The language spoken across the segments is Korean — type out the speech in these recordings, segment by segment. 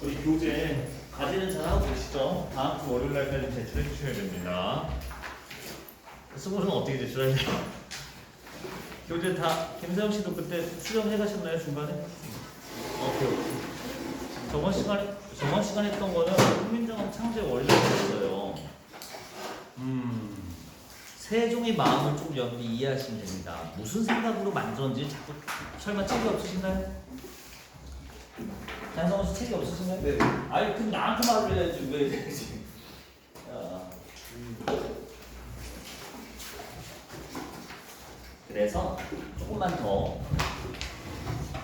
우리 교재 과제는 잘하고 계시죠? 다음 주 월요일 날까지 제출해 주셔야 됩니다. 수고는 어떻게 제출해야 돼요? 교재 다 김세영 씨도 그때 수정해 가셨나요 중간에? 오케이. 저번 시간 했던 거는 국민정음 창제 원리였어요. 세종의 마음을 좀 여러분이 이해하시면 됩니다. 무슨 생각으로 만들었는지 자꾸 설마 책이 없으신가요? 장성호 씨 책이 없으신가요? 네. 아니 그럼 나한테 말을 해야지 왜 이러지? 그래서 조금만 더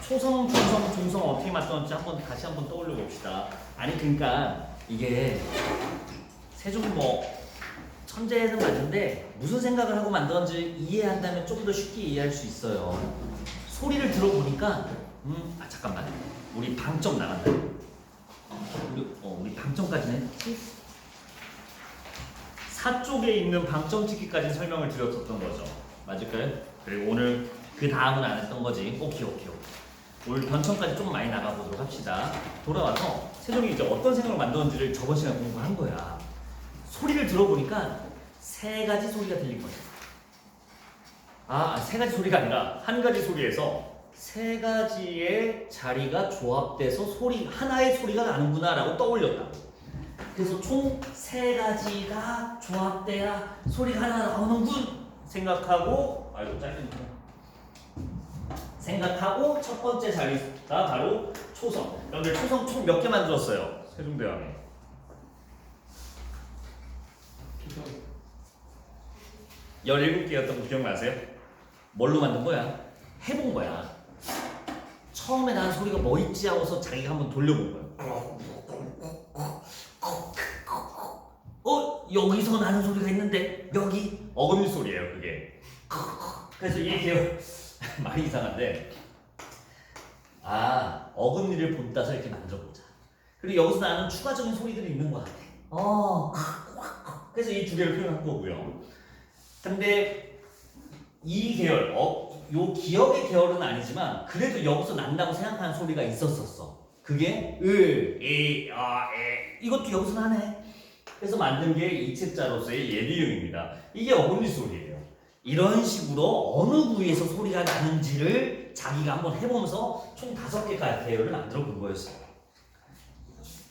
초성, 중성, 중성 어떻게 맞췄는지 다시 한번 떠올려 봅시다. 아니 그러니까 이게 세종이 뭐 천재는 맞는데 무슨 생각을 하고 만들었는지 이해한다면 좀 더 쉽게 이해할 수 있어요. 소리를 들어보니까 잠깐만 우리 방점 나간다. 우리 방점까지는 했지? 4쪽에 있는 방점 찍기까지 설명을 드렸었던 거죠. 맞을까요? 그리고 오늘 그 다음은 안 했던 거지. 오케이. 오늘 변천까지 좀 많이 나가보도록 합시다. 돌아와서 세종이 이제 어떤 생각을 만들었는지를 저번 시간에 공부한 거야. 소리를 들어보니까 세 가지 소리가 들린 거죠. 세 가지 소리가 아니라 한 가지 소리에서 세 가지의 자리가 조합돼서 하나의 소리가 나는구나 라고 떠올렸다. 그래서 총 세 가지가 조합돼야 소리가 하나 나오는군 생각하고 생각하고 첫 번째 자리가 바로 초성. 여러분들 초성 총 몇 개 만들었어요? 세종대왕에 17개였던 거 기억나세요? 뭘로 만든 거야? 해본 거야. 처음에 나는 소리가 뭐 있지 하고서 자기가 한번 돌려본 거야. 여기서 나는 소리가 있는데 여기 어금니 소리예요 그게. 그래서 이게 말이 이상한데 어금니를 본따서 이렇게 만들어보자. 그리고 여기서 나는 추가적인 소리들이 있는 것 같아. 그래서 이 두 개를 표현한 거고요. 근데 이 계열, 요 기억의 계열은 아니지만 그래도 여기서 난다고 생각하는 소리가 있었었어. 그게 이것도 여기서 나네. 그래서 만든 게 이책자로서의 예비음입니다. 이게 어금니 소리예요. 이런 식으로 어느 부위에서 소리가 나는지를 자기가 한번 해보면서 총 5개 계열을 만들어 본 거였어요.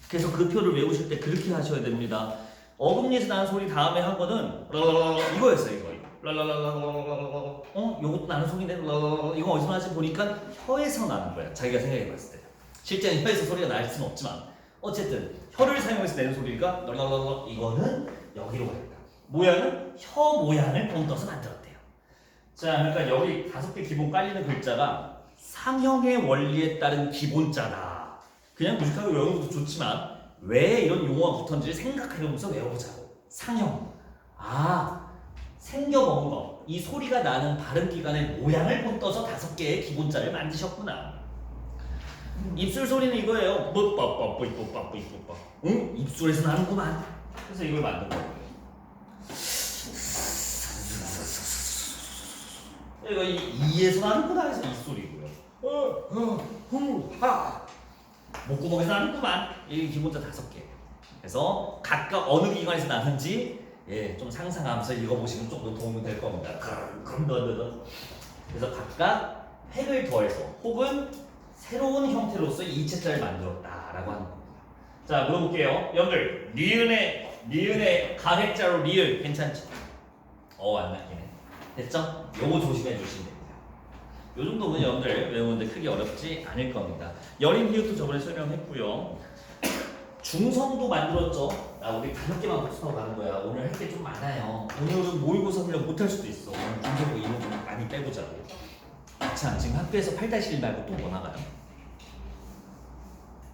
그래서 그 표를 외우실 때 그렇게 하셔야 됩니다. 어금니에서 나는 소리 다음에 한 거는 이거였어요. 이거. 요것도 나는 소리인데 이거 어디서 나지 보니까 혀에서 나는 거야. 자기가 생각해 봤을 때. 실제는 혀에서 소리가 날 수는 없지만 어쨌든 혀를 사용해서 내는 소리가 이거는 여기로 가겠다. 모양은 혀 모양을 본떠서 만들었대요. 자, 그러니까 여기 5개 기본 깔리는 글자가 상형의 원리에 따른 기본자다. 그냥 무식하게 외우는 것도 좋지만 왜 이런 용어가 붙었는지 생각해보면서 외워보자고. 상형. 생겨먹은 거. 이 소리가 나는 발음 기관의 모양을 본떠서 5개의 기본자를 만드셨구나. 입술 소리는 이거예요. 뽀뽀뽀뽀뽀뽀뽀뽀. 입술에서 나는구만. 그래서 이걸 만든 거예요. 이거 이에서 나는구나 해서 이 소리고요. 목구멍에서 나는구만. 이 기본자 5개. 그래서 각각 어느 기관에서 나는지 좀 상상하면서 읽어보시면 좀 더 도움이 될 겁니다. 그래서 각각 획을 더해서 혹은 새로운 형태로서 이체자를 만들었다라고 하는 겁니다. 자, 물어볼게요. 여러분들 니은의 가획자로 리을 괜찮죠? 안 낚이네. 됐죠? 요거 조심해 주시면 됩니다. 요 정도면 여러분들 외우는데 크게 어렵지 않을 겁니다. 여린 비읍도 저번에 설명했고요. 중성도 만들었죠. 우리 5개만 복습하고 가는 거야. 오늘 할 게 좀 많아요. 오늘은 모의고사 훈련 못할 수도 있어. 오늘 중성도 이름 좀 많이 빼보자고. 자, 지금 학교에서 8-1 말고 또 뭐 나가요?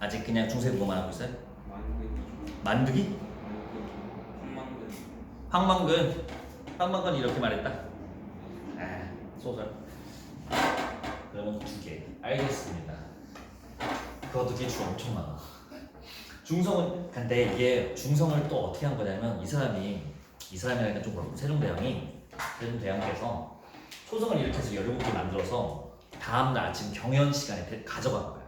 아직 그냥 중세국어만 하고 있어요? 만두기? 황망근 이렇게 말했다. 소설. 그러면 2개. 알겠습니다. 그것도 기출 엄청 많아. 중성은 근데 이게 중성을 또 어떻게 한 거냐면 이사람이라니까 좀 그렇고 세종대왕께서 초성을 이렇게 해서 17개 만들어서 다음날 아침 경연 시간에 가져간 거야.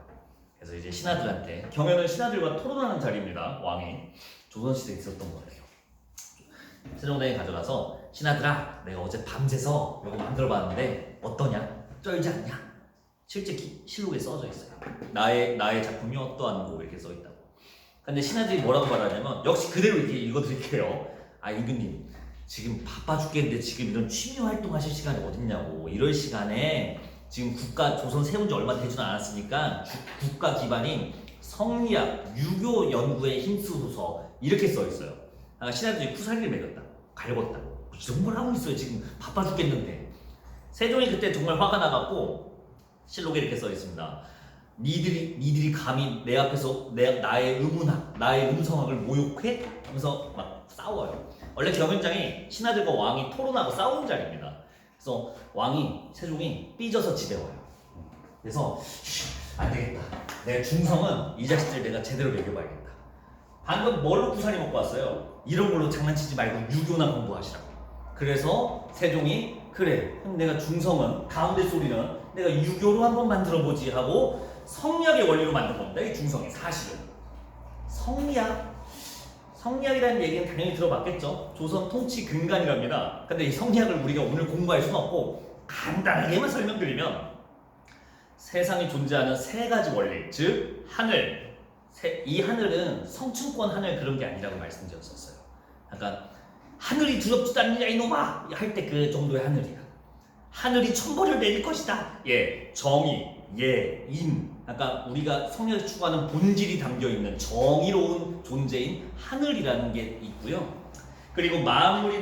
그래서 이제 신하들한테 경연은 신하들과 토론하는 자리입니다. 왕이 조선시대에 있었던 거예요. 세종대왕이 가져가서 신하들아 내가 어제 밤새서 이거 만들어봤는데 어떠냐? 쩔지 않냐? 실제 실록에 써져 있어요. 나의 작품이 어떠한고 이렇게 써 있다고. 근데 신하들이 뭐라고 말하냐면 역시 그대로 이렇게 읽어드릴게요. 아 임금님 지금 바빠 죽겠는데 지금 이런 취미 활동하실 시간이 어딨냐고. 이럴 시간에 지금 국가 조선 세운 지 얼마 되지는 않았으니까 국가 기반인 성리학 유교 연구에 힘쓰소서 이렇게 써 있어요. 아, 신하들이 쿠사리를 먹였다, 갈궜다. 이런 걸 하고 있어요. 지금 바빠 죽겠는데. 세종이 그때 정말 화가 나갖고 실록에 이렇게 써 있습니다. 니들이 감히 내 앞에서 나의 의문학, 나의 음성학을 모욕해? 하면서 막 싸워요. 원래 경연장이 신하들과 왕이 토론하고 싸우는 자리입니다. 그래서 왕이 세종이 삐져서 집에 와요. 그래서 안 되겠다. 내 중성은 이 자식들 내가 제대로 먹여봐야겠다. 방금 뭘로 구사리 먹고 왔어요? 이런 걸로 장난치지 말고 유교나 공부하시라고. 그래서 세종이 그래 그럼 내가 중성은 가운데 소리는 내가 유교로 한번 만들어보지 하고 성리학의 원리로 만든 겁니다. 이 중성이 사실은 성리학이라는 얘기는 당연히 들어봤겠죠. 조선 통치 근간이랍니다. 근데 이 성리학을 우리가 오늘 공부할 수는 없고 간단하게만 설명드리면 세상에 존재하는 세 가지 원리, 즉 하늘, 이 하늘은 성층권 하늘 그런 게 아니라고 말씀드렸었어요. 그러니까 하늘이 두렵지도 않느냐 이놈아 할 때 그 정도의 하늘이야. 하늘이 천벌을 내릴 것이다. 예, 정의, 예, 인. 그러니까 우리가 성리학에서 추구하는 본질이 담겨있는 정의로운 존재인 하늘이라는 게 있고요. 그리고 만물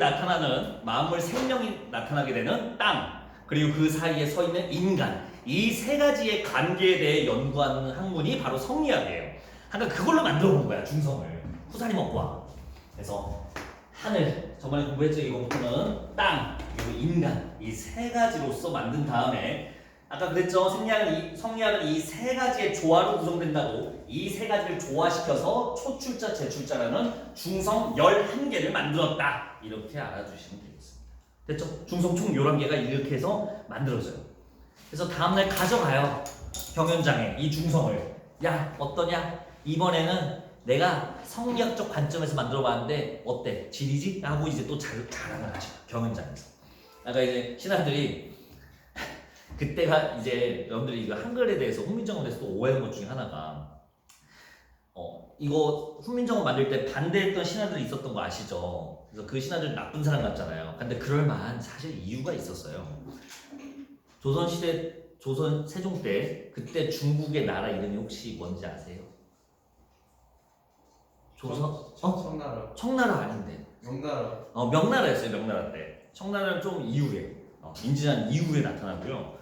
생명이 나타나게 되는 땅, 그리고 그 사이에 서 있는 인간, 이 세 가지의 관계에 대해 연구하는 학문이 바로 성리학이에요. 그러니까 그걸로 만들어 본 거야, 중성을. 후사리 먹고 와. 그래서 하늘, 저번에 공부했죠. 이거부터는 땅, 그리고 인간, 이 세 가지로서 만든 다음에 아까 그랬죠. 성리학은 이 세 가지의 조화로 구성된다고. 이 세 가지를 조화시켜서 초출자, 제출자라는 중성 11개를 만들었다. 이렇게 알아주시면 되겠습니다. 됐죠? 중성 총 11개가 이렇게 해서 만들어져요. 그래서 다음날 가져가요. 경연장에 이 중성을. 야, 어떠냐? 이번에는 내가 성리학적 관점에서 만들어봤는데 어때? 질이지? 하고 이제 또 자랑을 하죠. 경연장에서. 아까 이제 신하들이 그때가 이제 여러분들이 이거 한글에 대해서 훈민정음에 대해서 또 오해한 것 중에 하나가 이거 훈민정음 만들 때 반대했던 신하들이 있었던 거 아시죠? 그래서 그 신하들 나쁜 사람 같잖아요. 근데 그럴 만한 사실 이유가 있었어요. 조선 세종 때 그때 중국의 나라 이름이 혹시 뭔지 아세요? 청나라. 청나라 아닌데. 명나라. 명나라였어요. 명나라 때. 청나라는 좀 이후에 임진왜란 이후에 나타나고요.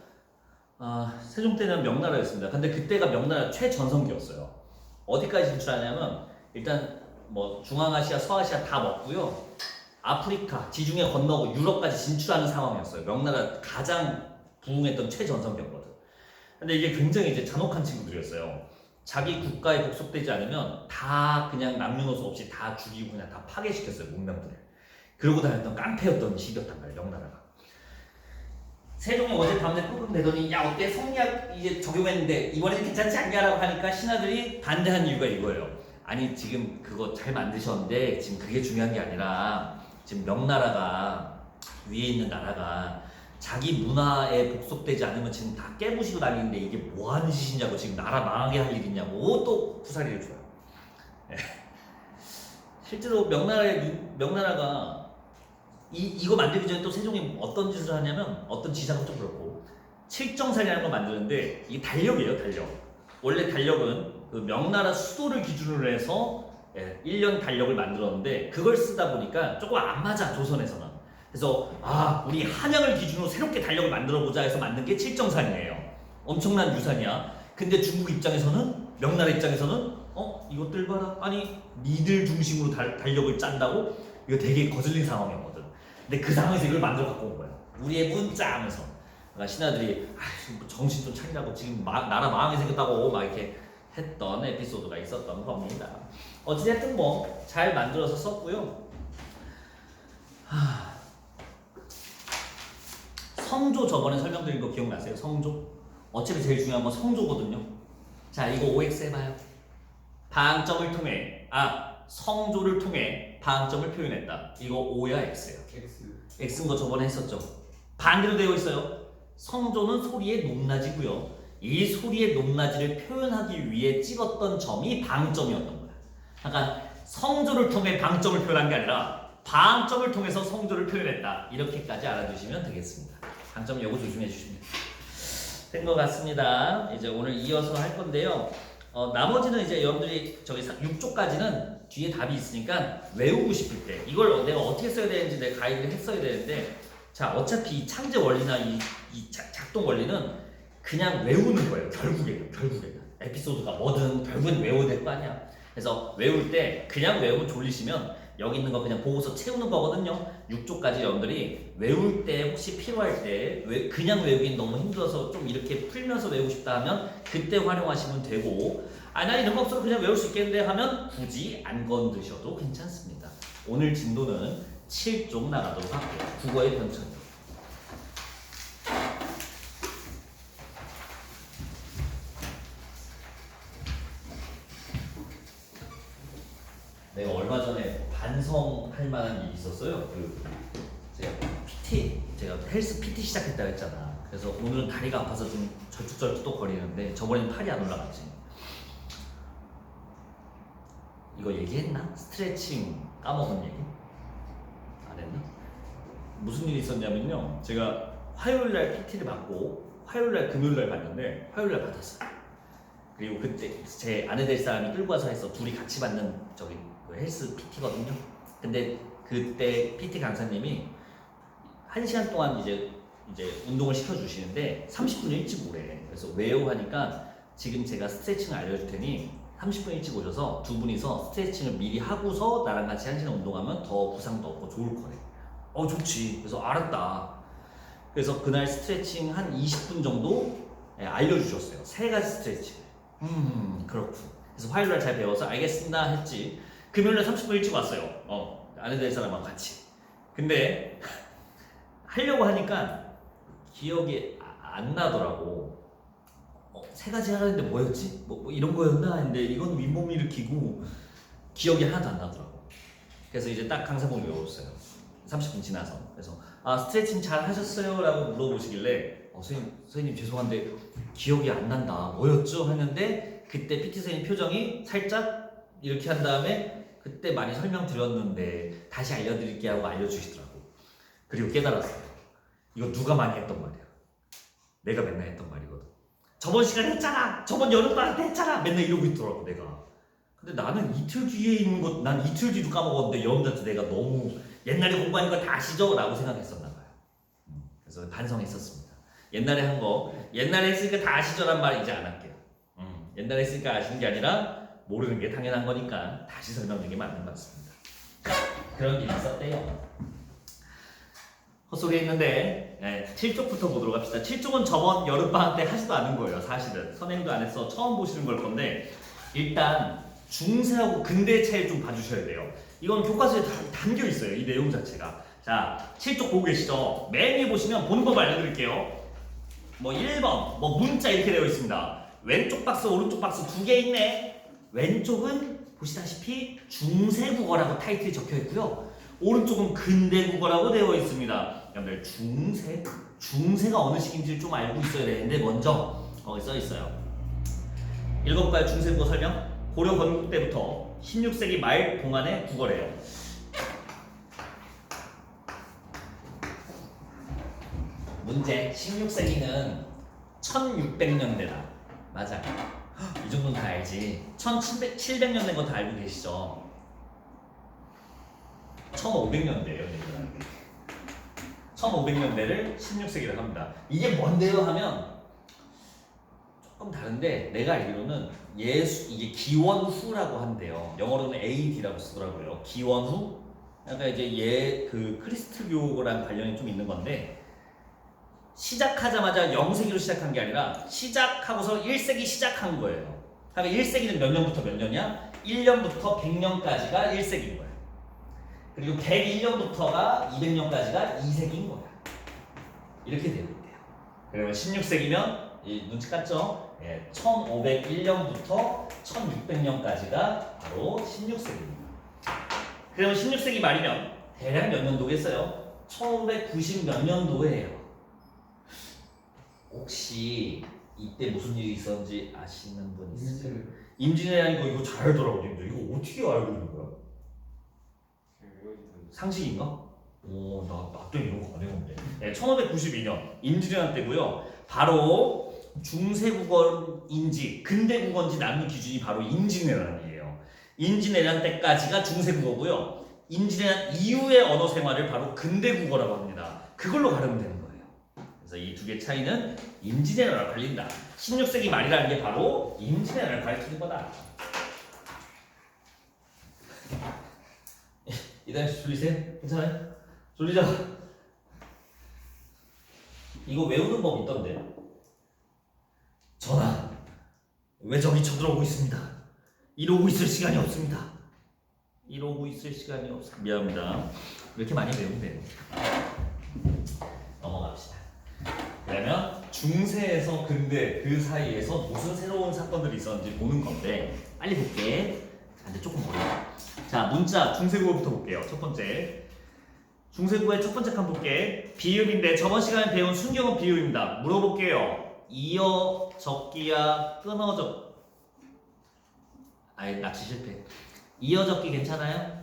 세종 때는 명나라였습니다. 근데 그때가 명나라 최전성기였어요. 어디까지 진출하냐면 일단 뭐 중앙아시아, 서아시아 다 먹고요. 아프리카 지중해 건너고 유럽까지 진출하는 상황이었어요. 명나라 가장 부흥했던 최전성기였거든. 근데 이게 굉장히 이제 잔혹한 친구들이었어요. 자기 국가에 복속되지 않으면 다 그냥 남녀노소 없이 다 죽이고 그냥 다 파괴시켰어요. 문명들을. 그러고 다녔던 깡패였던 시기였단 말이에요. 명나라가. 세종이 어제 밤새 꿀꿀 내더니 야 어때 성리학 이제 적용했는데 이번에는 괜찮지 않냐라고 하니까 신하들이 반대한 이유가 이거예요. 아니 지금 그거 잘 만드셨는데 지금 그게 중요한 게 아니라 지금 명나라가 위에 있는 나라가 자기 문화에 복속되지 않으면 지금 다 깨부시고 다니는데 이게 뭐 하는 짓이냐고 지금 나라 망하게 할 일 있냐고 또 부사리를 줘요. 네. 실제로 명나라가 이거 만들기 전에 또 세종이 어떤 짓을 하냐면 어떤 지사가 좀 그렇고 칠정살이라는 걸 만드는데 이게 달력이에요. 달력. 원래 달력은 그 명나라 수도를 기준으로 해서 1년 달력을 만들었는데 그걸 쓰다 보니까 조금 안 맞아 조선에서는. 그래서 우리 한양을 기준으로 새롭게 달력을 만들어보자 해서 만든 게 칠정산이에요. 엄청난 유산이야. 근데 중국 입장에서는 명나라 입장에서는 이것들 봐라. 아니 니들 중심으로 달력을 짠다고? 이거 되게 거슬린 상황이었거든. 근데 그 상황에서 이걸 만들어 갖고 온 거야. 우리의 문자 하면서. 그러니까 신하들이 정신 좀 차리라고 지금 나라 망하게 생겼다고 막 이렇게 했던 에피소드가 있었던 겁니다. 어찌됐든 뭐 잘 만들어서 썼고요. 성조 저번에 설명드린 거 기억나세요? 성조? 어차피 제일 중요한 건 성조거든요. 자, 이거 OX 해봐요. 방점을 통해 성조를 통해 방점을 표현했다. 이거 O야 X야? X. X인 거 저번에 했었죠. 반대로 되어 있어요. 성조는 소리의 높낮이고요. 이 소리의 높낮이를 표현하기 위해 찍었던 점이 방점이었던 거야. 그러니까 성조를 통해 방점을 표현한 게 아니라 방점을 통해서 성조를 표현했다. 이렇게까지 알아두시면 되겠습니다. 방점 요거 조심해 주시면 된 것 같습니다. 이제 오늘 이어서 할 건데요. 나머지는 이제 여러분들이 저기 6쪽까지는 뒤에 답이 있으니까 외우고 싶을 때 이걸 내가 어떻게 써야 되는지 내가 가이드를 했어야 되는데, 자, 어차피 이 창제 원리나 이 작동 원리는 그냥 외우는 거예요. 결국에는 에피소드가 뭐든 결국엔 외워야 될 거 아니야. 그래서 외울 때 그냥 외우고 졸리시면 여기 있는 거 그냥 보고서 채우는 거거든요. 6쪽까지 여러분들이 외울 때 혹시 필요할 때 그냥 외우긴 너무 힘들어서 좀 이렇게 풀면서 외우고 싶다 하면 그때 활용하시면 되고, 나 이런 거 없어도 그냥 외울 수 있겠는데 하면 굳이 안 건드셔도 괜찮습니다. 오늘 진도는 7쪽 나가도록 할게요. 국어의 변천. 내가 얼마 전에 반성할 만한 일이 있었어요. 제가 헬스 PT 시작했다고 했잖아. 그래서 오늘은 다리가 아파서 좀 절뚝절뚝 또 거리는데 저번에는 팔이 안 올라갔지. 이거 얘기했나? 스트레칭 까먹은 얘기? 안 했나? 무슨 일이 있었냐면요. 제가 화요일날 PT를 받고 화요일날 금요일날 받는데 화요일날 받았어요. 그리고 그때 제 아내 될 사람이 끌고 와서 해서 둘이 같이 받는 저기 헬스 PT거든요. 근데 그때 PT 강사님이 1시간 동안 이제 운동을 시켜주시는데 30분 일찍 오래. 그래서 왜요? 하니까 지금 제가 스트레칭을 알려줄 테니 30분 일찍 오셔서 두 분이서 스트레칭을 미리 하고서 나랑 같이 1시간 운동하면 더 부상도 없고 좋을 거래. 좋지. 그래서 알았다. 그래서 그날 스트레칭 한 20분 정도 알려주셨어요. 3가지 스트레칭을. 그렇군. 그래서 화요일날 잘 배워서 알겠습니다 했지. 금요일날 30분 일찍 왔어요. 아내 될 사람하고 같이. 근데 하려고 하니까 기억이 안 나더라고. 3가지 하라는데 뭐였지? 뭐 이런 거였나 했는데 이건 윗몸 일으키고 기억이 하나도 안 나더라고. 그래서 이제 딱 강사분이 외웠어요. 30분 지나서. 그래서 스트레칭 잘 하셨어요? 라고 물어보시길래 선생님 죄송한데 기억이 안 난다. 뭐였죠? 했는데 그때 PT 선생님 표정이 살짝 이렇게 한 다음에 그때 많이 설명드렸는데 다시 알려드릴게요 하고 알려주시더라고. 그리고 깨달았어요. 이거 누가 많이 했던 말이야. 내가 맨날 했던 말이거든. 저번 시간에 했잖아. 저번 여름방학 때 했잖아. 맨날 이러고 있더라고 내가. 근데 나는 이틀 뒤에 있는 것, 난 이틀 뒤도 까먹었는데 여러분들한테 내가 너무 옛날에 공부한 거 다 아시죠? 라고 생각했었나 봐요. 그래서 반성했었습니다. 옛날에 한 거, 옛날에 했으니까 다 아시죠란 말 이제 안 할게요. 옛날에 했으니까 아시는 게 아니라 모르는 게 당연한 거니까 다시 설명드리는 게 맞는 것 같습니다. 그런 일이 있었대요. 헛소리 했는데 7쪽부터 보도록 합시다. 7쪽은 저번 여름방학 때 하지도 않은 거예요. 사실은 선생님도 안 해서 처음 보시는 걸 건데, 일단 중세하고 근대의 차이를 좀 봐주셔야 돼요. 이건 교과서에 담겨 있어요. 이 내용 자체가. 자, 7쪽 보고 계시죠? 맨 위에 보시면 보는 법 알려드릴게요. 뭐 1번 뭐 문자 이렇게 되어 있습니다. 왼쪽 박스 오른쪽 박스 2개 있네. 왼쪽은 보시다시피 중세국어라고 타이틀이 적혀 있고요. 오른쪽은 근대국어라고 되어 있습니다. 여러분들 중세가 어느 시기인지 좀 알고 있어야 되는데 먼저 거기 써 있어요. 읽어볼까요? 중세국어 설명. 고려 건국 때부터 16세기 말 동안의 국어래요. 문제. 16세기는 1600년대다. 맞아. 이 정도는 다 알지. 1700년 된 거 다 알고 계시죠? 1500년대예요. 1500년대를 16세기라고 합니다. 이게 뭔데요? 하면 조금 다른데 내가 알기로는 이게 기원후라고 한대요. 영어로는 AD라고 쓰더라고요. 기원후. 그러니까 이제 그 크리스트교랑 관련이 좀 있는 건데, 시작하자마자 0세기로 시작한 게 아니라 시작하고서 1세기 시작한 거예요. 그러니까 1세기는 몇 년부터 몇 년이야? 1년부터 100년까지가 1세기인 거야. 그리고 101년부터가 200년까지가 2세기인 거야. 이렇게 되어 있대요. 그러면 16세기면 눈치 깠죠? 예, 1501년부터 1600년까지가 바로 16세기입니다. 그럼 16세기 말이면 대략 몇 년도겠어요? 1590 몇 년도예요. 혹시 이때 무슨 일이 있었는지 아시는 분 있으세요? 임진왜란 이거 잘 알더라고. 님들 이거 어떻게 알고 있는 거야? 상식인가? 오, 나 때는 이런 거 안 해봤는데. 네, 1592년 임진왜란 때고요. 바로 중세국어인지 근대국어인지 낳는 기준이 바로 임진왜란이에요. 임진왜란 때까지가 중세국어고요. 임진왜란 이후의 언어 생활을 바로 근대국어라고 합니다. 그걸로 가르면 되는 거예요. 그래서 이 두 개 차이는 임진왜란을 가린다. 16세기 말이라는 게 바로 임진왜란을 가리키는 거다. 이다현 씨 졸리세요? 괜찮아요? 졸리죠? 이거 외우는 법 있던데. 전하, 왜 적이 쳐들어오고 있습니다. 이러고 있을 시간이 없습니다. 이러고 있을 시간이 없습니다. 미안합니다. 이렇게 많이 외우면 돼요. 넘어갑시다. 그러면 중세에서 근대 그 사이에서 무슨 새로운 사건들이 있었는지 보는 건데 빨리 볼게. 근데 조금 어려워. 자, 문자 중세국어부터 볼게요. 첫 번째. 중세국어의 첫 번째 칸 볼게. 비읍인데 저번 시간에 배운 순경은 비읍입니다. 물어볼게요. 이어 적기야 끊어 적. 아예 낚시 실패. 이어 적기 괜찮아요?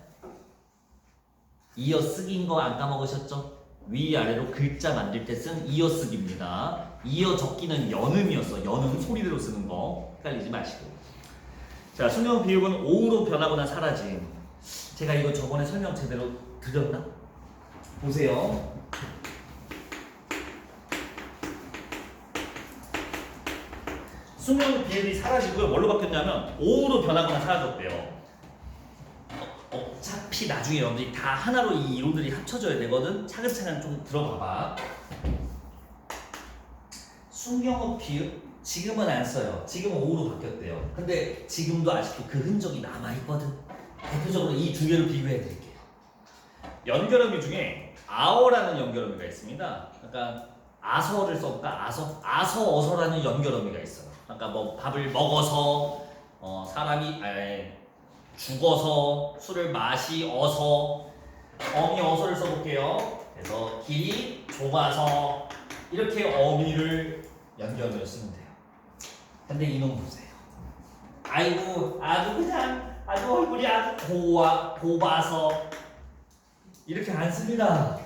이어 쓰기인 거 안 까먹으셨죠? 위아래로 글자 만들 때 쓴 이어쓰기입니다. 이어 적기는 연음이었어. 연음 소리대로 쓰는 거 헷갈리지 마시고. 자, 순경 비읍은 오후로 변하거나 사라짐. 제가 이거 저번에 설명 제대로 드렸나? 보세요. 순경 비읍이 사라지고요. 뭘로 바뀌었냐면 오후로 변하거나 사라졌대요. 어차피 나중에 여러분들이 다 하나로 이 이론들이 합쳐져야 되거든. 차근차근 좀 들어봐봐. 순경어 비읍 지금은 안 써요. 지금은 오후로 바뀌었대요. 근데 지금도 아직도 그 흔적이 남아있거든. 대표적으로 이 두 개를 비교해 드릴게요. 연결어미 중에 아어라는 연결어미가 있습니다. 그러니까 아서를 써볼까? 아서 어서라는 연결어미가 있어요. 그러니까 뭐 밥을 먹어서 사람이 죽어서 술을 마시어서 어미 어서를 써볼게요. 그래서 길이 좁아서 이렇게 어미를 연결을 쓰면 돼요. 근데 이놈 보세요. 아이고 아주 그냥 아주 얼굴이 아주 곱아서 이렇게 안 씁니다.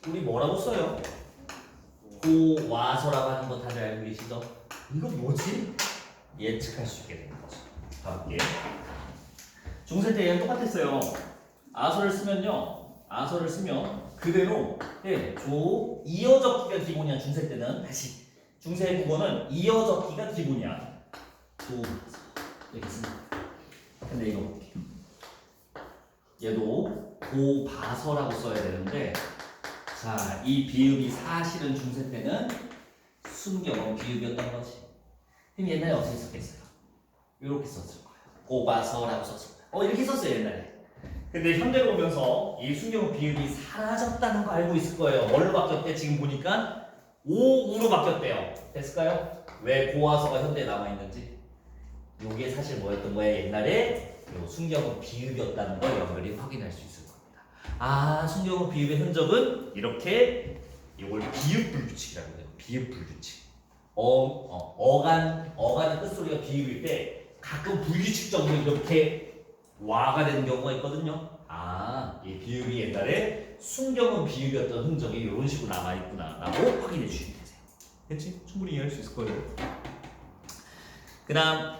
우리 뭐라고 써요? 고와서라고 하는 거 다들 알고 계시죠? 이거 뭐지? 예측할 수 있게 되는 거죠. 가볼게요. 중세 때 얘는 똑같았어요. 아서를 쓰면 그대로 이어적기가 기본이야. 중세 때는 다시 중세 국어는 이어적기가 기본이야. 이렇게 씁니다. 근데 이거 볼게요. 얘도 고바서라고 써야 되는데, 자, 이 비읍이 사실은 중세 때는 순경어 비읍이었던 거지. 그럼 옛날에 어떻게 썼겠어요? 이렇게 썼을 거예요. 고바서라고 썼을 거예요. 이렇게 썼어요 옛날에. 근데 현대로 오면서 이 순경어 비읍이 사라졌다는 거 알고 있을 거예요. 뭘로 바뀌었대? 지금 보니까 오우로 바뀌었대요. 됐을까요? 왜 고와서가 현대에 남아있는지. 이게 사실 뭐였던 거예요? 옛날에 요 순경어 비읍이었다는 걸 여러분들이 확인할 수 있을 겁니다. 아, 순경어 비읍의 흔적은 이렇게 이걸 비읍 불규칙이라고 해요. 비읍 불규칙. 어간의 끝소리가 비읍일 때 가끔 불규칙적으로 이렇게 와가 되는 경우가 있거든요. 아, 이 비읍이 옛날에 순경어 비읍이었던 흔적이 이런 식으로 남아있구나라고 확인해 주시면 되세요. 됐지? 충분히 이해할 수 있을 거예요. 그 다음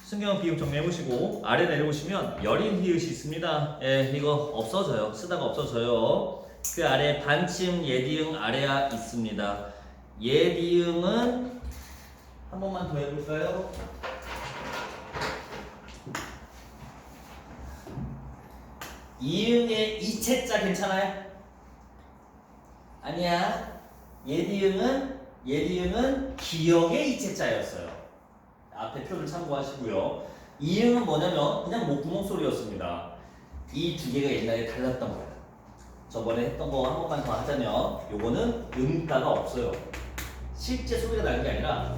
순경어 비읍 정리해보시고 아래 내려오시면 여린 히읗이 있습니다. 예, 이거 없어져요. 쓰다가 없어져요. 그 아래 반침 예디응 아래야 있습니다. 예디응은 한 번만 더 해볼까요? 이응의 이체자 괜찮아요? 아니야. 예디응은 기역의 이체자였어요. 앞에 표를 참고하시고요. 이응은 뭐냐면 그냥 목구멍 소리였습니다. 이 두 개가 옛날에 달랐던 거예요. 저번에 했던 거 한 번만 더 하자면 요거는 음가가 없어요. 실제 소리가 나는 게 아니라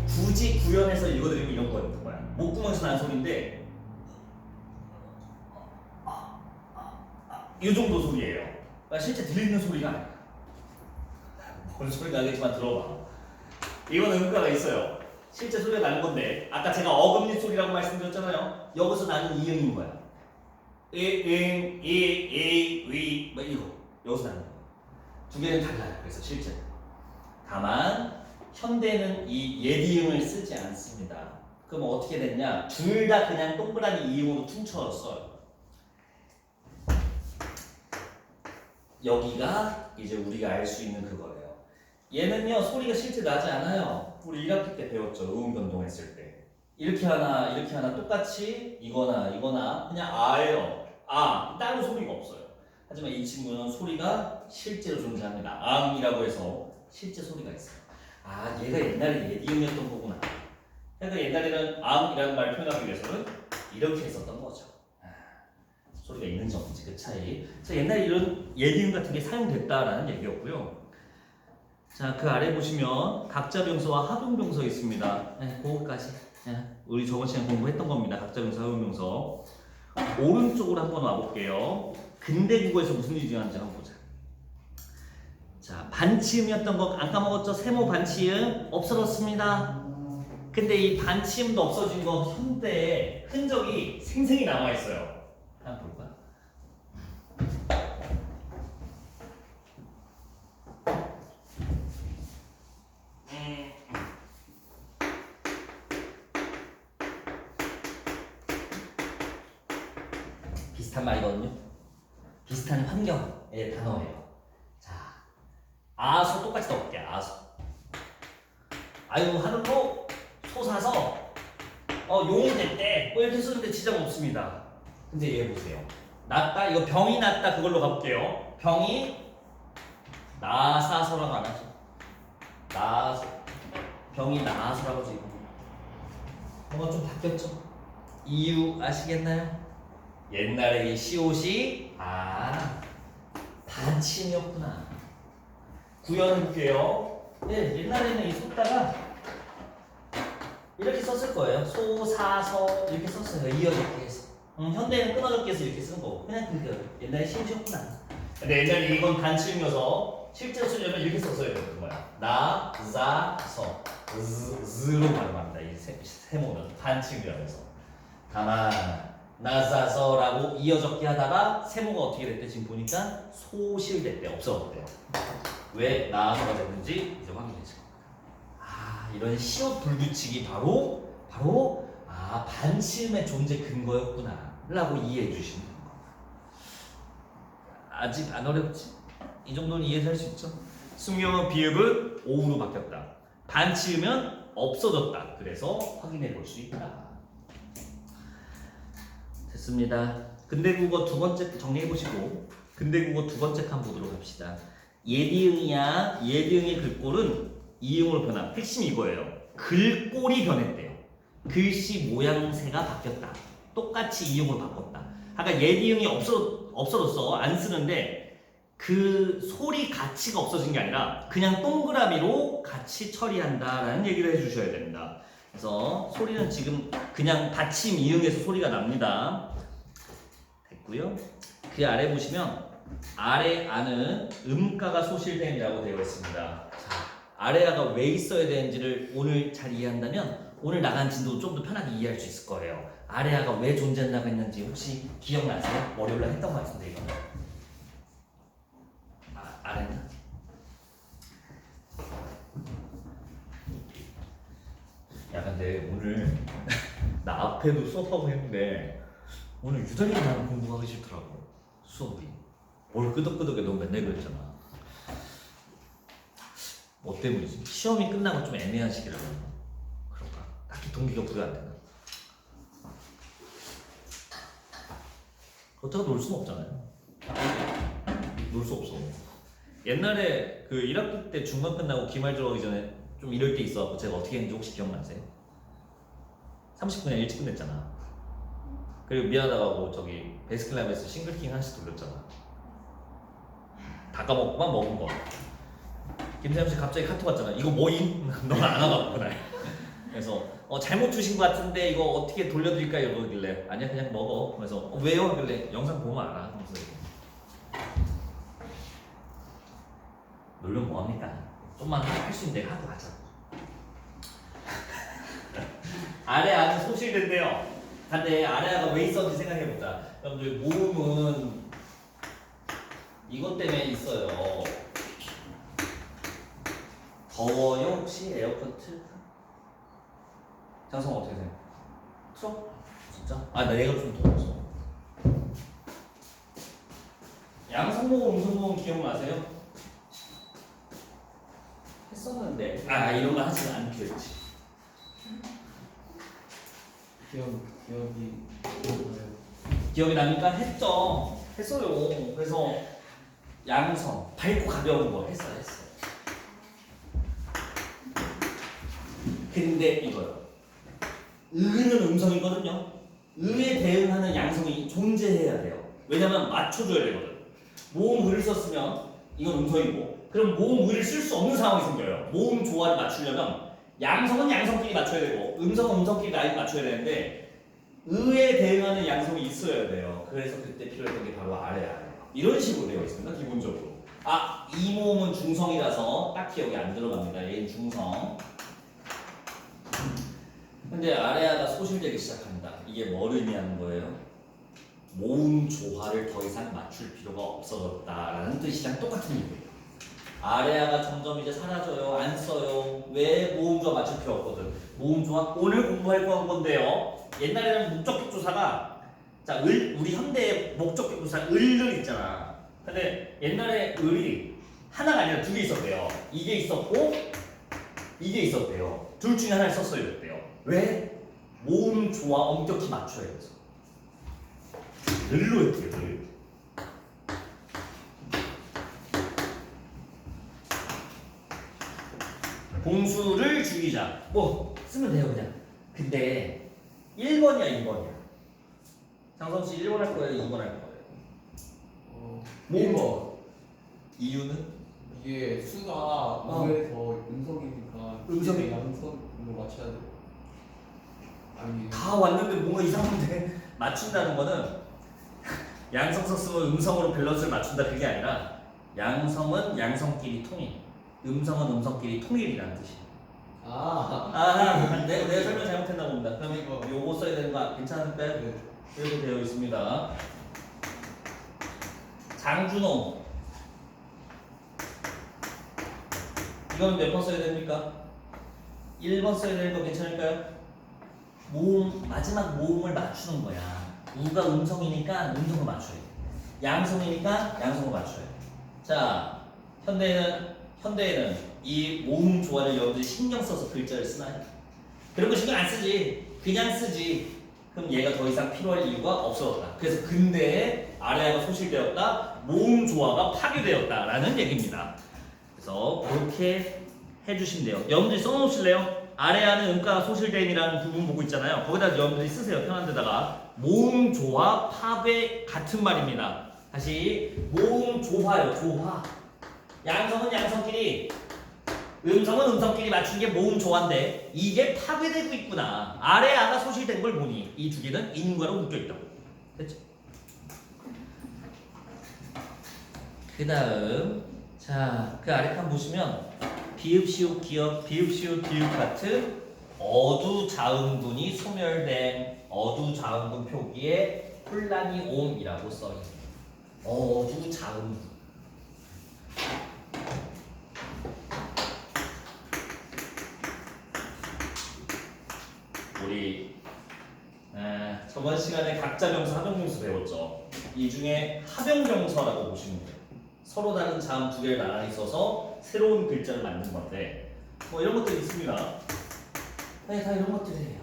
굳이 구현해서 읽어드리면 이런 거였던 거야. 목구멍에서 나는 소리인데 이 정도 소리예요. 그러니까 실제 들리는 소리가 아니야. 뭔 소리 나겠지만 들어봐. 이건 음가가 있어요. 실제 소리가 나는 건데 아까 제가 어금니 소리라고 말씀드렸잖아요. 여기서 나는 이응인 거야. 응, 위, 뭐 이거 여기서 나는 거야. 두 개는 달라요. 그래서 실제 다만 현대는 이 예디음을 쓰지 않습니다. 그럼 어떻게 됐냐? 둘 다 그냥 동그라미 이응으로 퉁쳐졌어요. 여기가 이제 우리가 알 수 있는 그거예요. 얘는요 소리가 실제 나지 않아요. 우리 1학기 때 배웠죠. 음 변동했을 때 이렇게 하나 똑같이 이거나 그냥 아예요. 따로 소리가 없어요. 하지만 이 친구는 소리가 실제로 존재합니다. 암이라고 해서 실제 소리가 있어요. 얘가 옛날에 예디음이었던 거구나. 그러니까 옛날에는 암이라는 말을 표현하기 위해서는 이렇게 했었던 거죠. 소리가 있는 점이지 그 차이. 그래서 옛날에 이런 예디음 같은 게 사용됐다라는 얘기였고요. 자, 그 아래 보시면 각자 병서와 합용 병서 있습니다. 네, 그거까지. 우리 저번 시간에 공부했던 겁니다. 각자 병서, 합용 병서. 오른쪽으로 한번 와볼게요. 근대 국어에서 무슨 일이 일어나는지 한번 보자. 자, 반치음이었던 거 안 까먹었죠? 세모 반치음 없어졌습니다. 근데 이 반치음도 없어진 거 현대에 흔적이 생생히 남아 있어요. 한번 볼까? 비슷한 말이거든요. 비슷한 환경의 단어예요. 자, 아소 똑같이 넣을게. 아소. 하늘로 솟아서 용이 됐대. 이렇게 쓰는데 지장 없습니다. 근데 얘 보세요. 났다. 이거 병이 났다. 그걸로 가볼게요. 병이 나사서라고 안 하죠. 나서. 병이 나서라고 하죠. 뭔가 좀 바뀌었죠. 이유 아시겠나요? 옛날에 이 시옷이 반침이었구나. 구현해볼게요. 네, 옛날에는 이 섰다가 이렇게 썼을 거예요. 소, 사, 서 이렇게 썼어요. 이어졌게 해서. 현대는 끊어졌게 해서 이렇게 쓴 거고. 그냥 그 옛날에 시옷이었구나. 근데 옛날에 이건 반침이어서 실제로 쓰려면 이렇게 썼어야 되는 거야. 나, 자, 서. z로 발음합니다. 이 세모는 반침이라면서. 다만 나사서라고 이어적게 하다가 세모가 어떻게 됐대? 지금 보니까 소실됐대. 없어졌대요. 왜 나서가 됐는지 이제 확인되죠. 이런 시옷 불규칙이 바로 반침의 존재 근거였구나 라고 이해해 주시면 됩니다. 아직 안 어렵지? 이 정도는 이해할 수 있죠? 숙명은 비읍은 오후로 바뀌었다. 반치으면 없어졌다. 그래서 확인해 볼 수 있다. 됐습니다. 근대국어 두 번째 정리해 보시고 근대국어 두 번째 칸 보도록 합시다. 예디응이야. 예디응의 글꼴은 이응으로 변함. 핵심이 이거예요. 글꼴이 변했대요. 글씨 모양새가 바뀌었다. 똑같이 이응으로 바꿨다. 아까 예디응이 없어졌어. 안 쓰는데 그 소리 가치가 없어진 게 아니라 그냥 동그라미로 같이 처리한다라는 얘기를 해주셔야 됩니다. 그래서 소리는 지금 그냥 받침 이응에서 소리가 납니다. 됐고요. 그 아래 보시면 아래 아는 음가가 소실됨이라고 되어 있습니다. 자, 아래아가 왜 있어야 되는지를 오늘 잘 이해한다면 오늘 나간 진도 좀 더 편하게 이해할 수 있을 거예요. 아래아가 왜 존재한다고 했는지 혹시 기억나세요? 월요일날 했던 것 같은데 이거는 아래나? 야 근데 오늘 나 앞에도 수업하고 했는데 오늘 유달리 나는 공부하기 싫더라고. 수업이 뭘 끄덕끄덕해. 너 맨날 그랬잖아. 뭐 때문이지? 시험이 끝나고 좀 애매한 시기라고 그런가? 딱히 동기가 부여 안 되나? 그렇다고 놀 수는 없잖아요. 놀 수 없어. 옛날에 그 1학기 때 중간 끝나고 기말 들어가기 전에 좀 이럴 때 있어갖고 제가 어떻게 했는지 혹시 기억나세요? 30분이나 일찍 끝냈잖아. 그리고 미안하다고 저기 베스킨라빈스에서 싱글킹 하나씩 돌렸잖아. 다 까먹고만 먹은 거. 김세현 씨 갑자기 카톡 왔잖아. 이거 뭐임? 너가 안 와갖고 그날. 그래서 잘못 주신 것 같은데 이거 어떻게 돌려드릴까요? 이러길래 아니야 그냥 먹어. 그래서 왜요? 하길래 영상 보면 알아. 그래서 놀면 뭐합니까? 좀만 할 수 있는 데가 하고 가자. 아레아는 소실된대요. 근데 아레아가 왜 있었는지 생각해보자. 여러분들 모음은 이것 때문에 있어요. 더워요? 혹시 에어컨 틀까? 장성 어떻게 생각해? 틀어? 진짜? 아 내가 좀 더워서. 양성모음, 음성모음 기억나세요? 했었는데 이런 거 하지 않겠지. 기억이 기억이 납니까? 했죠. 했어요. 그래서 양성, 밝고 가벼운 거 했어. 근데 이거요. 의는 음성이거든요. 의에 대응하는 양성이 존재해야 돼요. 왜냐면 맞춰줘야 되거든. 모음 의를 썼으면 이건 음성이고, 그럼 모음 의를 쓸 수 없는 상황이 생겨요. 모음 조화를 맞추려면 양성은 양성끼리 맞춰야 되고, 음성은 음성끼리 맞춰야 되는데 의에 대응하는 양성이 있어야 돼요. 그래서 그때 필요했던 게 바로 아래야. 이런 식으로 되어 있습니다. 기본적으로. 이 모음은 중성이라서 딱히 여기 안 들어갑니다. 얘는 중성. 근데 아래아가 소실되기 시작합니다. 이게 뭘 의미하는 거예요? 모음 조화를 더 이상 맞출 필요가 없어졌다라는 뜻이랑 똑같은 의미예요. 아래아가 점점 이제 사라져요. 안 써요. 왜? 모음 조화 맞출 필요 없거든. 모음 조화 오늘 공부할 건데요. 옛날에는 목적격 조사가 우리 현대의 목적격 조사 을을 있잖아. 근데 옛날에 을이 하나가 아니라 두 개 있었대요. 이게 있었고 이게 있었대요. 둘 중에 하나를 썼어야 됐대요. 왜? 모음 조화 엄격히 맞춰야 돼서. 을로 했대요. 을. 봉수를 죽이자. 뭐 쓰면 돼요 그냥. 근데 1번이야 2번이야? 장성씨 1번 할 거예요? 2번 할 거예요? 모음 이유는? 이게 수가 의에서 음성이니까 음성이? 양성으로 맞춰야 돼. 아니 다 왔는데 뭔가 이상한데 맞춘다는 거는 양성 썼으면 음성으로 밸런스를 맞춘다 그게 아니라 양성은 양성끼리 통일, 음성은 음성끼리 통일이라는 뜻이에요. 내가 설명 잘못했나 봅니다. 그러면 요거 써야 되는 거 괜찮을까요? 네. 이렇게 되어 있습니다. 장준호 이건 몇 번 써야 됩니까? 1번 써야 되는 거 괜찮을까요? 모음, 마지막 모음을 맞추는 거야. 우가 음성이니까 음성을 맞춰야 돼. 양성이니까 양성을 맞춰야 돼. 자, 현대에는 이 모음 조화를 여러분들이 신경 써서 글자를 쓰나요? 그런 거 신경 안 쓰지. 그냥 쓰지. 그럼 얘가 더 이상 필요할 이유가 없어졌다. 그래서 근대에 아래아가 소실되었다. 모음 조화가 파괴되었다라는 얘기입니다. 그래서 그렇게 해주시면 돼요. 여러분들이 써놓으실래요? 아래아는 음가가 소실됨이라는 부분 보고 있잖아요. 거기다 여러분들이 쓰세요. 편한 데다가 모음 조화 파괴 같은 말입니다. 다시 모음 조화요. 조화. 양성은 양성끼리, 음성은 음성끼리 맞춘 게 모음 조화인데 이게 파괴되고 있구나. 아래아가 소실된 걸 보니 이 두 개는 인과로 묶여 있다고. 됐죠? 그 다음 그 아래 칸 보시면 비읍 시옷 기역 비읍 시옷 디귿 같은 어두 자음군이 소멸된 어두 자음군 표기에 혼란이 옴이라고 써있는 어두 자음군. 우리 저번 시간에 각자 명사 합용명사 배웠죠. 이 중에 합용명사라고 보시면 돼요. 서로 다른 자음 두 개를 나란히 써서 새로운 글자를 만든 건데 뭐 이런 것들이 있습니다. 다 이런 것들이에요.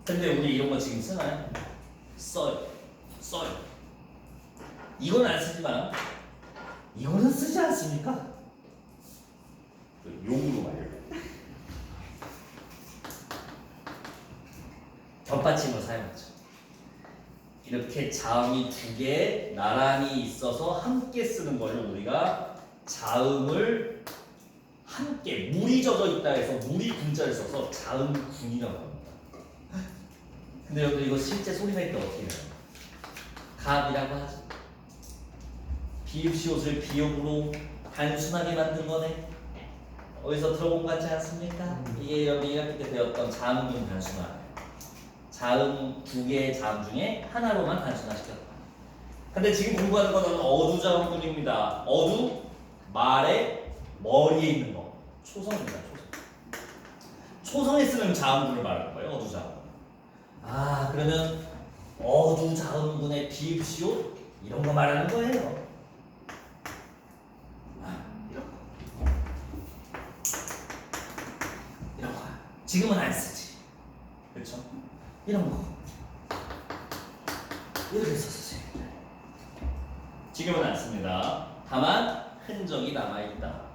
근데 우리 이런 거 지금 쓰나요? 써요. 이건 안 쓰지만 이거는 쓰지 않습니까? 용으로 말해요. 덧받침을 사용하죠. 이렇게 자음이 두 개 나란히 있어서 함께 쓰는 것을 우리가 자음을 함께 물이 젖어 있다 해서 물이 군자를 써서 자음군이라고 합니다. 근데 여러분 이거 실제 소리 낼 때 어떻게 해요? 갑이라고 하죠. 비읍시옷을 비읍으로 단순하게 만든 거네. 어디서 들어본 것 같지 않습니까? 이게 여기 1학기 때 배웠던 자음군 단순화. 자음 두 개의 자음 중에 하나로만 단순화시켰다. 근데 지금 공부하는 거는 어두자음군입니다. 어두 말의 머리에 있는 거. 초성입니다. 초성에 쓰는 자음군을 말하는 거예요. 어두자음. 아 그러면 어두자음군의 비읍시옷 이런 거 말하는 거예요. 이런 거 지금은 안 쓰지. 그렇죠? 이런 거 이렇게 썼어요. 지금은 안 씁니다. 다만 흔적이 남아있다.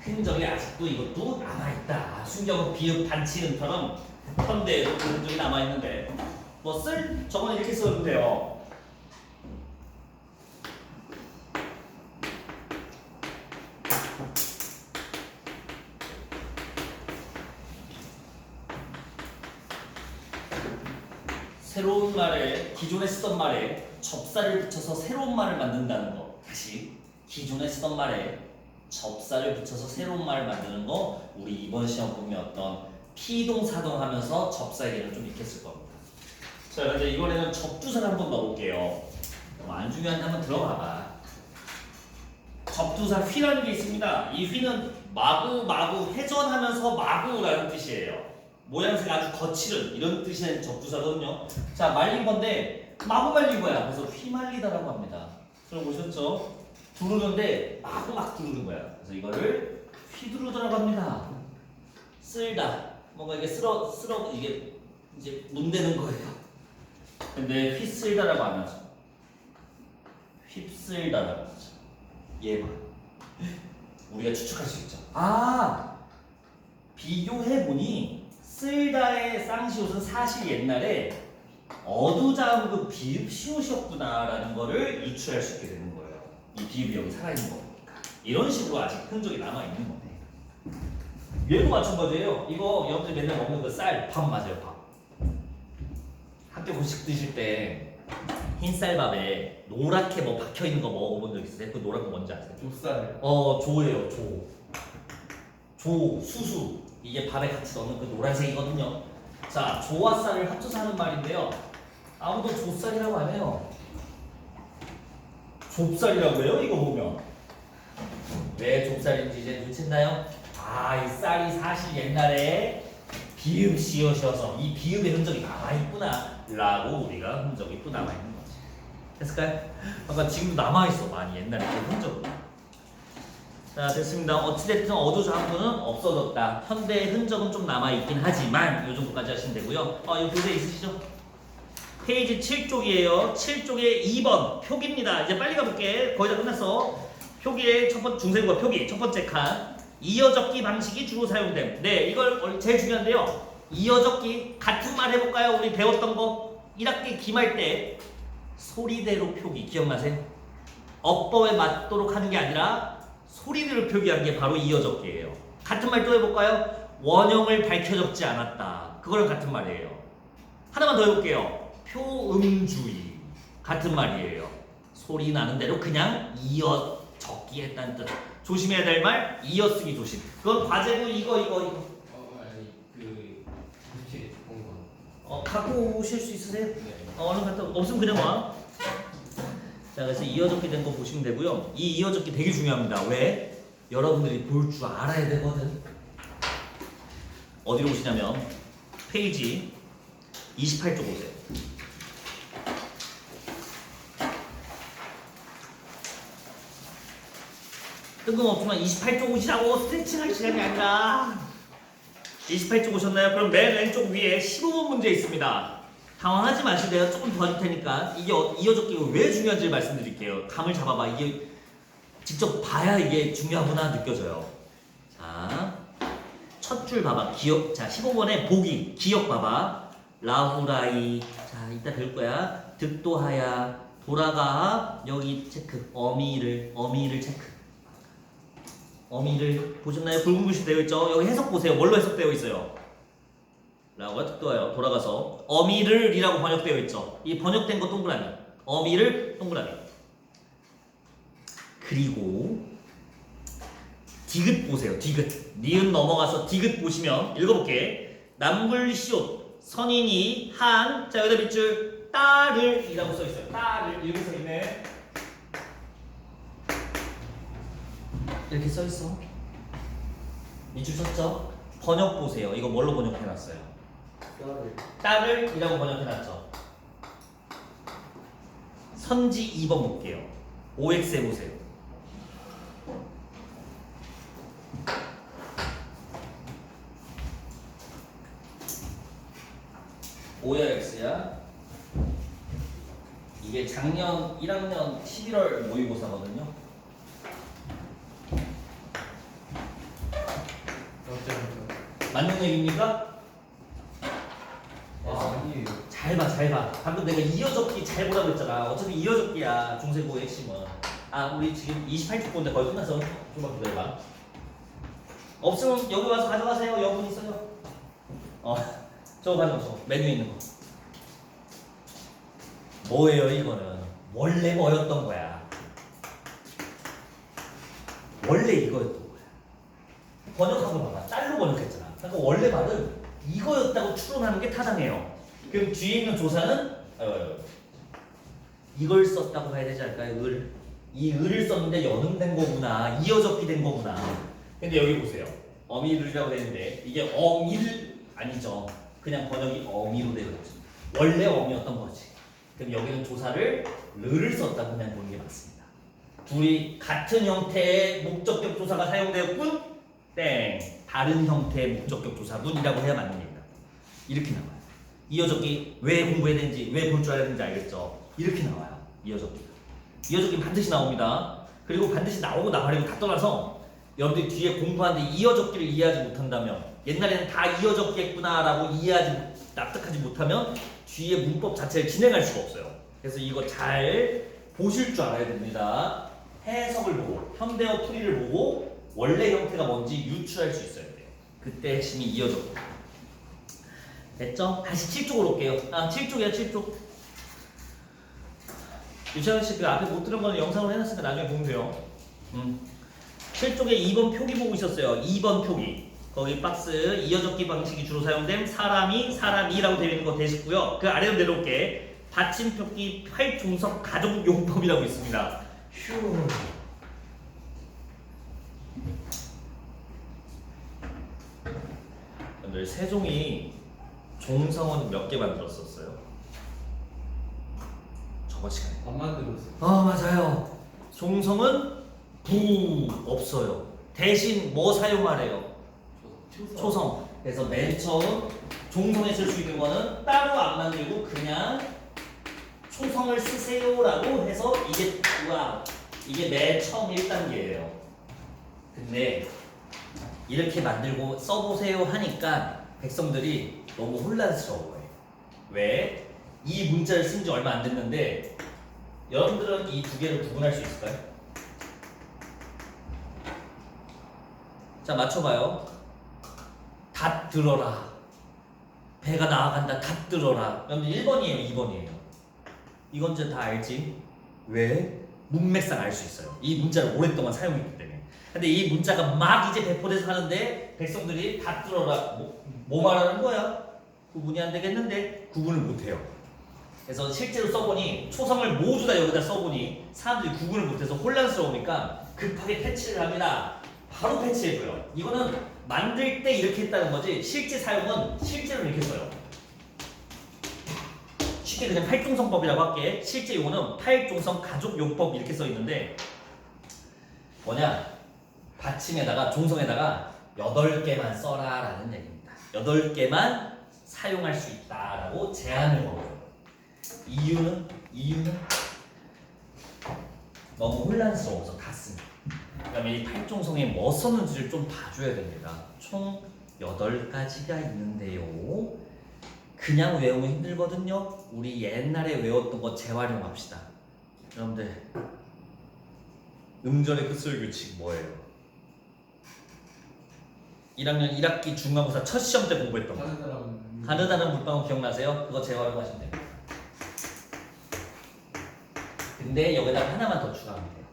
흔적이 아직도 이것도 남아있다. 순경은 비읍 단치음처럼 현대에도 그 흔적이 남아있는데 뭐 쓸 저거는 이렇게 써도 돼요. 새로운 말에 기존에 쓰던 말에 접사를 붙여서 새로운 말을 만든다는 거. 다시 기존에 쓰던 말에 접사를 붙여서 새로운 말을 만드는 거 우리 이번 시험 보면 어떤 피동사동 하면서 접사 얘기를 좀 익혔을 겁니다. 자 근데 이번에는 접두사를 한번 넣어볼게요. 안 중요한데 한번 들어봐봐. 접두사 휘라는 게 있습니다. 이 휘는 마구 회전하면서 마구라는 뜻이에요. 모양새가 아주 거칠은 이런 뜻의 접두사거든요. 자 말린 건데 마구 말린 거야. 그래서 휘말리다라고 합니다. 들어보셨죠? 두르는데 마구 막 두르는 거야. 그래서 이거를 휘두르다라고 합니다. 쓸다. 뭔가 이게 쓸어 이게 이제 문대는 거예요. 근데 휘쓸다라고 안 하죠. 휩쓸다라고 하죠. 얘만 우리가 추측할 수 있죠. 아 비교해보니 쓸다의 쌍시옷은 사실 옛날에 어두자음그 비읍시옷이었구나라는 거를 유추할 수 있게 되는 거예요. 이 비읍이 여기 살아있는 거니까. 이런 식으로 아직 흔적이 남아있는 거네. 얘도 마찬가지예요. 이거 여러분들 맨날 먹는 그 쌀, 밥 맞아요. 밥. 학교 급식 드실 때 흰쌀밥에 노랗게 뭐 박혀있는 거 먹어본 적 있으세요? 그 노란 거 뭔지 아세요? 좁쌀. 조예요. 조, 수수. 이게 밥에 같이 넣는 그 노란색이거든요. 자, 조와 쌀을 합쳐서 하는 말인데요. 아무도 조쌀이라고 안 해요. 좁쌀이라고 해요? 이거 보면. 왜 좁쌀인지 이제 눈치나요? 아, 이 쌀이 사실 옛날에 비읍시옷이어서 이 비읍의 흔적이 남아있구나 라고 우리가 흔적이 또 남아있는 거지. 됐을까요? 그러니까 지금도 남아있어 많이 옛날에 그 흔적은. 자 됐습니다. 어찌됐든 어두자음군은 없어졌다. 현대의 흔적은 좀 남아있긴 하지만 이 정도까지 하시면 되고요. 이거 교재 있으시죠? 페이지 7쪽이에요. 7쪽에 2번 표기입니다. 이제 빨리 가볼게. 거의 다 끝났어. 표기의 첫 번째 중세국어 표기 첫 번째 칸 이어적기 방식이 주로 사용됨. 네 이걸 제일 중요한데요. 이어적기 같은 말 해볼까요? 우리 배웠던 거 1학기 기말 때 소리대로 표기 기억나세요? 어법에 맞도록 하는 게 아니라 소리대로 표기한 게 바로 이어적기예요. 같은 말 또 해볼까요? 원형을 밝혀 적지 않았다. 그거랑 같은 말이에요. 하나만 더 해볼게요. 표음주의 같은 말이에요. 소리 나는 대로 그냥 이어 적기 했다는 뜻. 조심해야 될 말 이어쓰기 조심. 그건 과제고 이거. 아니 그 급식에 본 거. 갖고 오실 수 있으세요? 네. 얼른 갔다 없으면 그냥 와. 자 그래서 이어적기 된 거 보시면 되고요. 이 이어적기 되게 중요합니다. 왜? 여러분들이 볼 줄 알아야 되거든. 어디로 오시냐면 페이지 28쪽 오세요. 뜬금없지만 28쪽 오시라고 스트레칭할 시간이 아니라 28쪽 오셨나요? 그럼 맨 왼쪽 위에 15번 문제 있습니다. 당황하지 마시고 내가 조금 더 할 테니까 이게 이어적기가 왜 중요한지 말씀드릴게요. 감을 잡아봐. 이게 직접 봐야 이게 중요하구나 느껴져요. 자, 첫 줄 봐봐. 기억. 자, 15번에 보기. 기억 봐봐. 라후라이. 자, 이따 뵐 거야. 득도하야. 돌아가. 여기 체크. 어미를 체크. 어미를 보셨나요? 붉은 글씨 되어 있죠? 여기 해석 보세요. 뭘로 해석되어 있어요? 라고가 툭 떠요. 돌아가서 어미를이라고 번역되어 있죠. 이 번역된 거 동그라미. 어미를 동그라미. 그리고 디귿 보세요. 디귿. 니은 넘어가서 디귿 보시면 읽어볼게. 남글시옷 선인이 한. 자 여기다 밑줄 딸을 이라고 써 있어요. 딸을 이렇게 써 있네. 이렇게 써 있어. 밑줄 썼죠? 번역 보세요. 이거 뭘로 번역해놨어요? 딸을 이라고 번역해놨죠. 선지 2번 볼게요. OX 해보세요. O야 X야? 이게 작년 1학년 11월 모의고사거든요. 맞는 얘기입니까? 아니에요. 잘 봐, 잘 봐. 방금 내가 이어접기 잘 보라고 했잖아. 어차피 이어접기야, 중세고의 핵심은. 아, 우리 지금 28초 본데 거의 끝나서 좀만 기다려봐. 없으면 여기 와서 가져가세요. 여분 있어요. 저거 가져가서 메뉴에 있는 거. 뭐예요, 이거는? 원래 뭐였던 거야? 원래 이거였던 거야. 번역한 거 봐봐. 딸로 번역했잖아. 그러니까 원래 말은 이거였다고 추론하는 게 타당해요. 그럼 뒤에 있는 조사는 이걸 썼다고 봐야 되지 않을까요? 이 을을 썼는데 연음된 거구나. 이어접기 된 거구나. 근데 여기 보세요. 어미를이라고 되는데 이게 어미를 아니죠. 그냥 번역이 어미로 되어 있죠. 원래 어미였던 거지. 그럼 여기는 조사를 르를 썼다고 그냥 보는 게 맞습니다. 둘이 같은 형태의 목적격 조사가 사용되었군? 땡. 다른 형태의 목적격 조사군이라고 해야 맞는 얘기다. 이렇게 나와요. 이어접기 왜 공부해야 되는지, 왜 볼 줄 알아야 되는지 알겠죠? 이렇게 나와요. 이어접기가. 이어접기 반드시 나옵니다. 그리고 반드시 나오고 나가려고 다 떠나서 여러분들이 뒤에 공부하는데 이어접기를 이해하지 못한다면, 옛날에는 다 이어접기 했구나라고 납득하지 못하면 뒤에 문법 자체를 진행할 수가 없어요. 그래서 이거 잘 보실 줄 알아야 됩니다. 해석을 보고, 현대어 풀이를 보고 원래 형태가 뭔지 유추할 수 있어야 돼요. 그때 핵심이 이어접기. 됐죠? 다시 7쪽으로 올게요. 7쪽이야, 7쪽. 유찬현 씨 그 앞에 못 들은 거는 영상으로 해놨으니까 나중에 보면 돼요. 7쪽에 2번 표기 보고 있었어요. 2번 표기. 거기 박스 이어접기 방식이 주로 사용된 사람이라고 되어 있는 거 되셨고요. 그 아래로 내려올게. 받침표기 8중석 가족용법이라고 있습니다. 휴. 여러분들 세종이 종성은 몇 개 만들었었어요? 저번 시간에. 안 만들었어. 맞아요. 종성은 없어요. 대신 뭐 사용하래요? 초성. 그래서 맨 처음 종성에 쓸 수 있는 거는 따로 안 만들고 그냥 초성을 쓰세요라고 해서 이게 맨 처음 1단계예요. 근데 이렇게 만들고 써보세요 하니까 백성들이 너무 혼란스러워요. 왜? 이 문자를 쓴 지 얼마 안 됐는데 여러분들은 이 두 개를 구분할 수 있을까요? 자, 맞춰봐요. 닷 들어라. 배가 나아간다. 닷 들어라. 여러분 1번이에요, 2번이에요. 이건 이제 다 알지? 왜? 문맥상 알 수 있어요. 이 문자를 오랫동안 사용했기 때문에. 근데 이 문자가 막 이제 배포돼서 하는데 백성들이 닷 들어라. 뭐 말하는 거야? 구분이 안 되겠는데 구분을 못해요. 그래서 실제로 써보니 초성을 모두 다 여기다 써보니 사람들이 구분을 못해서 혼란스러우니까 급하게 패치를 합니다. 바로 패치해줘요. 이거는 만들 때 이렇게 했다는 거지 실제 사용은 실제로 이렇게 써요. 쉽게 그냥 팔종성법이라고 할게. 실제 용어는 팔종성 가족용법 이렇게 써 있는데 뭐냐? 받침에다가 종성에다가 8개만 써라 라는 얘기입니다. 8개만 사용할 수 있다라고 제한을 걸어요. 이유는 너무 혼란스러워서 다 씁니다. 그다음에 이 팔종성에 뭐 썼는지를 좀 봐줘야 됩니다. 총 8가지가 있는데요. 그냥 외우면 힘들거든요. 우리 옛날에 외웠던 거 재활용합시다. 여러분들 음절의 끝소리 규칙 뭐예요? 1학년 1학기 중간고사 첫 시험 때 공부했던 거. 가느다란 물방울 기억나세요? 그거 재활용하시면 돼요. 근데 여기다가 하나만 더 추가하면 돼요.